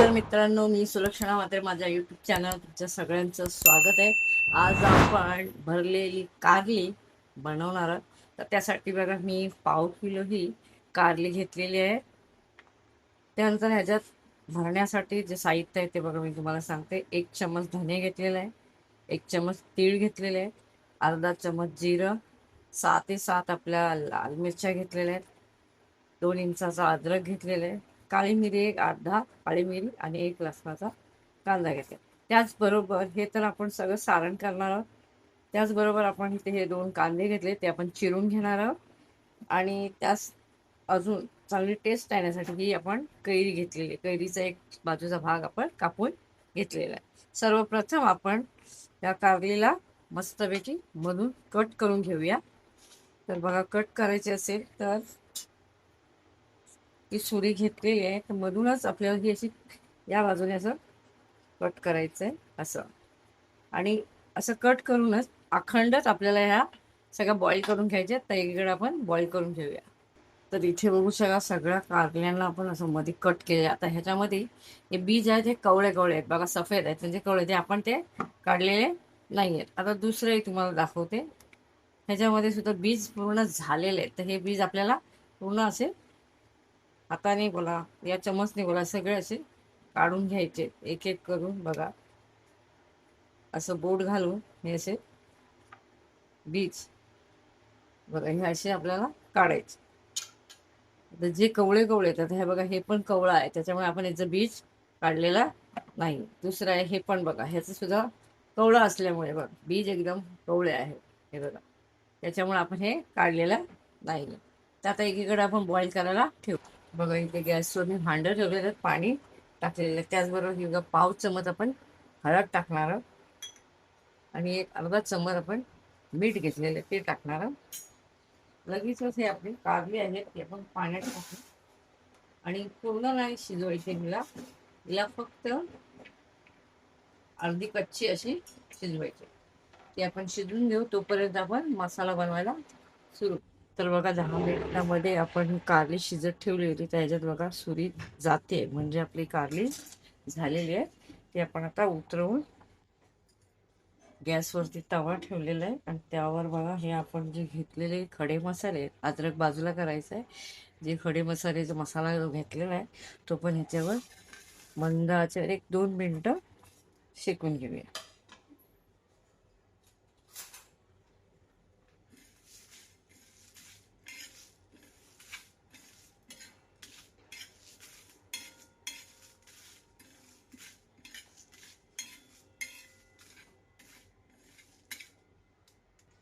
नमस्कार मित्रांनो, मी सुलक्षणा मात्रे. माझ्या यूट्यूब चॅनल तुमच्या सगळ्यांचं स्वागत आहे. आज आपण भरलेली कारली बनवणार आहोत. तर त्यासाठी बघा मी पाव किलो ही कारली घेतलेली आहे. त्यानंतर ह्याच्यात भरण्यासाठी जे साहित्य आहे ते बघा मी तुम्हाला सांगते. 1 चम्मच धने घेतलेले आहे, 1 चम्मच तीळ घेतलेले आहे, अर्धा चम्मच जिरं, 6 ते 7 आपल्या लाल मिरच्या घेतलेल्या आहेत, 2 इंचाचा अद्रक घेतलेला आहे, काळी मिरी एक अर्धा काळी मिरी आणि 1 लसणाचा कांदा घेतला. त्याचबरोबर हे तर आपण सगळं सारण करणार आहोत. त्याचबरोबर आपण इथे हे 2 कांदे घेतले ते आपण चिरून घेणार आहोत आणि त्यास अजून चांगली टेस्ट येण्यासाठी ही आपण कैरी घेतलेली. कैरीचा एक बाजूचा भाग आपण कापून घेतलेला आहे. सर्वप्रथम आपण त्या कारलीला मस्तपैकी मधून कट करून घेऊया. तर बघा, कट करायचे असेल तर ती सुरी घेतलेली आहे, तर मधूनच आपल्याला ही अशी या बाजूने असं कट करायचं आहे असं. आणि असं कट करूनच अखंडच आपल्याला ह्या सगळ्या बॉईल करून घ्यायच्या. तर एकीकडे आपण बॉईल करून घेऊया. तर इथे बघू शकता सगळ्या कारल्यांना आपण असं मध्ये कट केले. आता ह्याच्यामध्ये हे बीज आहेत, हे कवळे कवळे आहेत बघा, सफेद आहेत म्हणजे कवळे, ते आपण ते काढलेले नाही आहेत. आता दुसरं एक तुम्हाला दाखवते. ह्याच्यामध्ये सुद्धा बीज पूर्ण झालेले आहेत. तर हे बीज आपल्याला पूर्ण असे हाताने बोला या चमचने बोला सगळे असे काढून घ्यायचे एक एक करून. बघा असं बोट घालून हे असे बीज बघा हे असे आपल्याला काढायचे. आता जे कवळे कवळे येतात हे बघा, हे पण कवळं आहे त्याच्यामुळे आपण याचं बीज काढलेला नाही. दुसरं आहे हे पण बघा, ह्याचं सुद्धा कवळं असल्यामुळे बघा बीज एकदम कवळे आहे हे बघा, त्याच्यामुळे आपण हे काढलेलं नाही. तर आता एकीकडे आपण बॉईल करायला ठेवू. बघा इथे गॅसवर मी भांडं ठेवलेलं, पाणी टाकलेलं. त्याचबरोबर ही बघा पाव चमच आपण हळद टाकणार आहोत आणि एक अर्धा चमच आपण मीठ घेतलेलं ते टाकणार आहोत. लगेचच हे आपली कारली आहे ती आपण पाण्यात टाकू आणि पूर्ण नाही शिजवायची हिला फक्त अर्धी कच्ची अशी शिजवायची. ती आपण शिजवून घेऊ, तोपर्यंत आपण मसाला बनवायला सुरू. तर बघा 10 मिनिटामध्ये आपण ही कारली शिजत ठेवली होती, त्याच्यात बघा सुरी जाते म्हणजे आपली कारली झालेली आहे. ती आपण आता उतरवून गॅसवरती तवा ठेवलेला आहे आणि त्यावर बघा हे आपण जे घेतलेले खडे मसाले, अद्रक बाजूला करायचं आहे, जे खडे मसाल्याचा मसाला जो घेतलेला आहे तो पण ह्याच्यावर मंद आचेवर 1-2 मिनिटं शेकून घेऊया.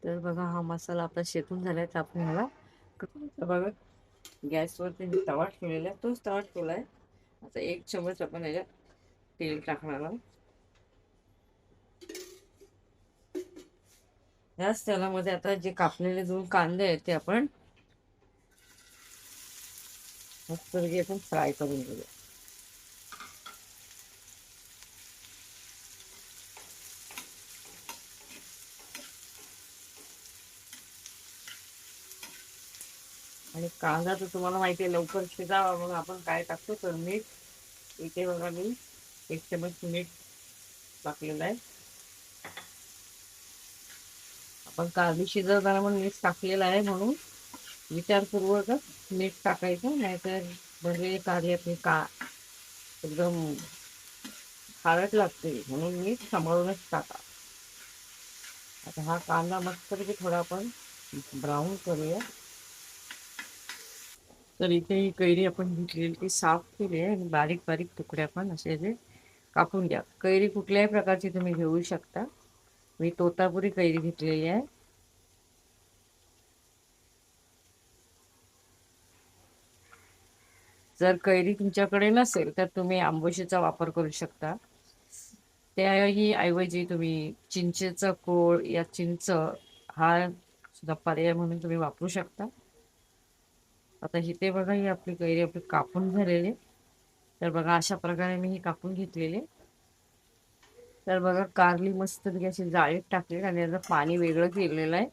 तर बघा हा मसाला आपला शेकून झालाय. तर आपण ह्याला बघा गॅसवरती मी तवा ठेवलेला आहे, तोच तवा ठेवला आहे. आता 1 चमच आपण याच्यात तेल टाकणार आहोत. याच तेलामध्ये आता जे कापलेले 2 कांदे आहेत ते आपण मस्त आपण फ्राय करून घेऊया. आणि कांदा तर तुम्हाला माहिती आहे लवकर शिजावा म्हणून आपण काय टाकतो तर मीठ. इथे बघा मी 1 चमच मीठ टाकलेलं आहे. आपण कारली शिजवताना म्हणून मीठ टाकलेलं आहे म्हणून विचारपूर्वकच मीठ टाकायचं, नाहीतर भरलेली कारली आपली एकदम खारट लागते, म्हणून मीठ सांभाळूनच टाका. आता हा कांदा मस्तपैकी थोडा आपण ब्राऊन करूया. तर इथे ही कैरी आपण घेतलेली ती साफ केली आहे आणि बारीक बारीक तुकडे आपण असे जे कापून घ्या. कैरी कुठल्याही प्रकारची तुम्ही घेऊ शकता. मी तोतापुरी कैरी घेतलेली आहे. जर कैरी तुमच्याकडे नसेल तर तुम्ही आंबोशीचा वापर करू शकता. त्याही ऐवजी तुम्ही चिंचेचा कोळ या चिंच हा सुद्धा पर्याय म्हणून तुम्ही वापरू शकता. आता इथे बघा ही आपली कैरी आपली कापून झालेली. तर बघा अशा प्रकारे मी ही कापून घेतलेली. तर बघा कारली मस्त अशी जाळीत टाकली आणि याचं पाणी वेगळं केलेलं आहे.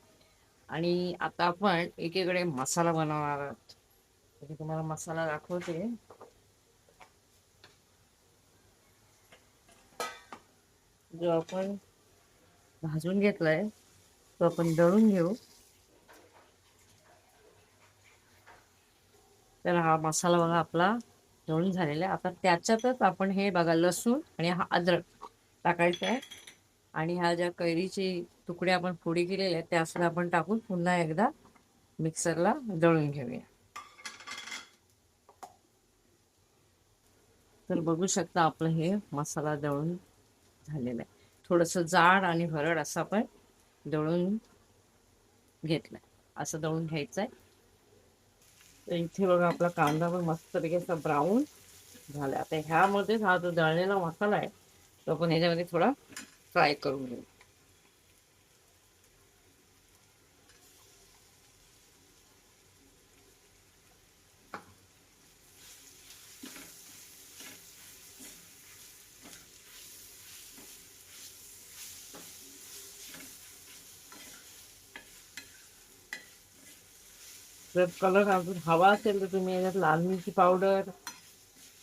आणि आता आपण एकीकडे मसाला बनवणार आहोत. तुम्हाला मसाला दाखवते. जो आपण भाजून घेतलाय तो आपण दळून घेऊ. तर हा मसाला बघा आपला दळून झालेला आहे. आता त्याच्यातच आपण हे बघा लसूण आणि हा अद्रक टाकायचा आहे. आणि ह्या ज्या कैरीचे तुकडे आपण फोडी केलेले आहेत त्या सुद्धा आपण टाकून पुन्हा एकदा मिक्सरला दळून घेऊया. तर बघू शकता आपलं हे मसाला दळून झालेला आहे. थोडंसं जाड आणि भरड असं आपण दळून घेतलंय. असं दळून घ्यायचंय. तर इथे बघा आपला कांदा पण मस्तपैकी असा ब्राऊन झाला. आता ह्यामध्ये हा जो दळलेला मसाला आहे तो आपण ह्याच्यामध्ये थोडा फ्राय करून घेऊ. जर कलर अजून हवा असेल तर तुम्ही याच्यात लाल मिरची पावडर,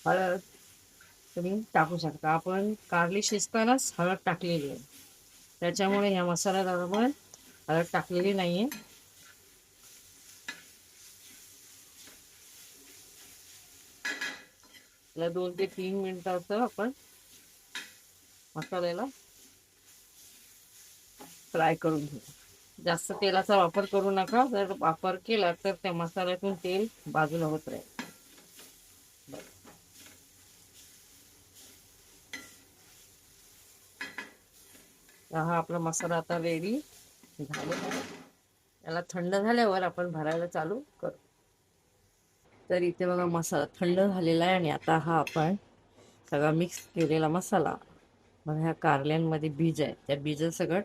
हळद तुम्ही टाकू शकता. आपण कारली शिजतानाच हळद टाकलेली आहे, त्याच्यामुळे ह्या मसाल्यात आपण हळद टाकलेली नाहीये. त्याला 2 ते 3 मिनिटाचं आपण मसाल्याला फ्राय करून घेऊ. जास्त तेलाचा वापर करू नका. जर वापर केला तर त्या मसाल्यातून तेल बाजूला होत राहील. हा आपला मसाला आता रेडी झालेला आहे. याला थंड झाल्यावर आपण भरायला चालू करू. तर इथे बघा मसाला थंड झालेला आहे आणि आता हा आपण सगळा मिक्स केलेला मसाला मग ह्या कारल्यांमध्ये बीज आहे त्या बीज सगळं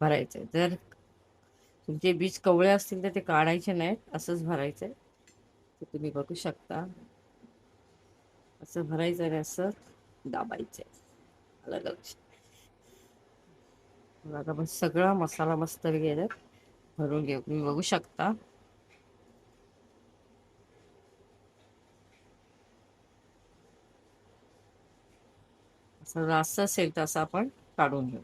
भरायचंय. जर तुमचे बीज कवळे असतील तर ते काढायचे नाहीत, असंच भरायचंय. ते तुम्ही बघू शकता. असं भरायचं आणि असं दाबायचंय अलग अलग. आता आपण सगळा मसाला मस्त वगैरे भरून घेऊ. तुम्ही बघू शकता. असं जास्त असेल तर असं आपण काढून घेऊ.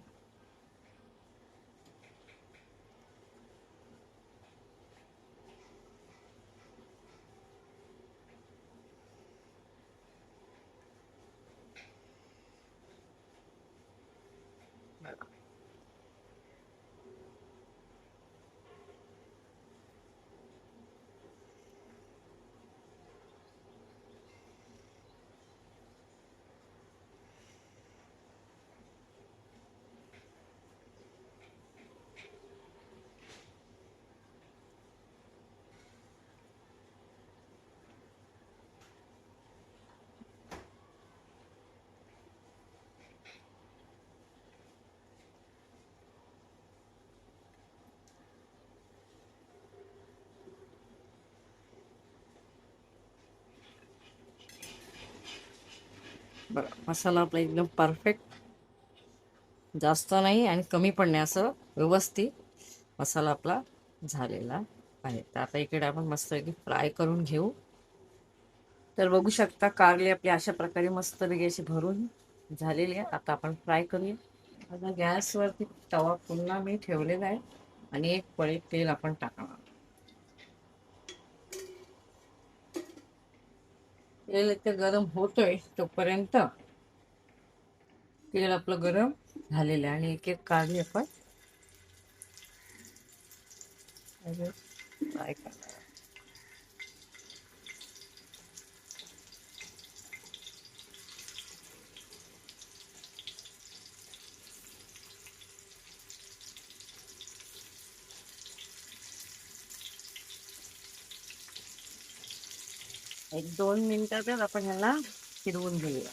बघा मसाला आपला एकदम परफेक्ट, जास्त नाही आणि कमी पण नाही, असं व्यवस्थित मसाला आपला झालेला आहे. तर आता इकडे आपण मस्तपैकी फ्राय करून घेऊ. तर बघू शकता कारली आपली अशा प्रकारे मस्तपैकी अशी भरून झालेली आहे. आता आपण फ्राय करूया. आता गॅसवरती तवा पुन्हा मी ठेवलेला आहे आणि एक पळी तेल आपण टाकणार. तेल इथे गरम होतोय तोपर्यंत तेल आपलं गरम झालेलं आहे आणि एक एक कारली आपण फ्राय करणार. 1-2 मिनिटातच आपण ह्याला फिरवून घेऊया.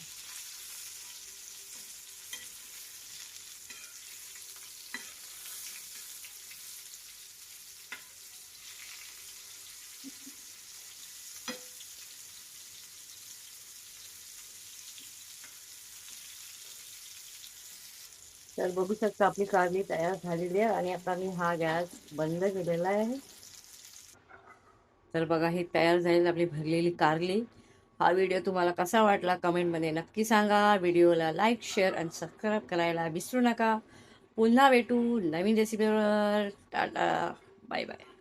तर बघू शकता आपली कारली तयार झालेली आहे आणि आता मी हा गॅस बंद केलेला आहे. तर बघा ही तयार झालेली आपली भरलेली कारली हा व्हिडिओ तुम्हाला कसा वाटला कमेंटमध्ये नक्की सांगा. व्हिडिओला लाईक, शेअर आणि सबस्क्राईब करायला विसरू नका. पुन्हा भेटू नवीन रेसिपीवर. Tata, bye bye.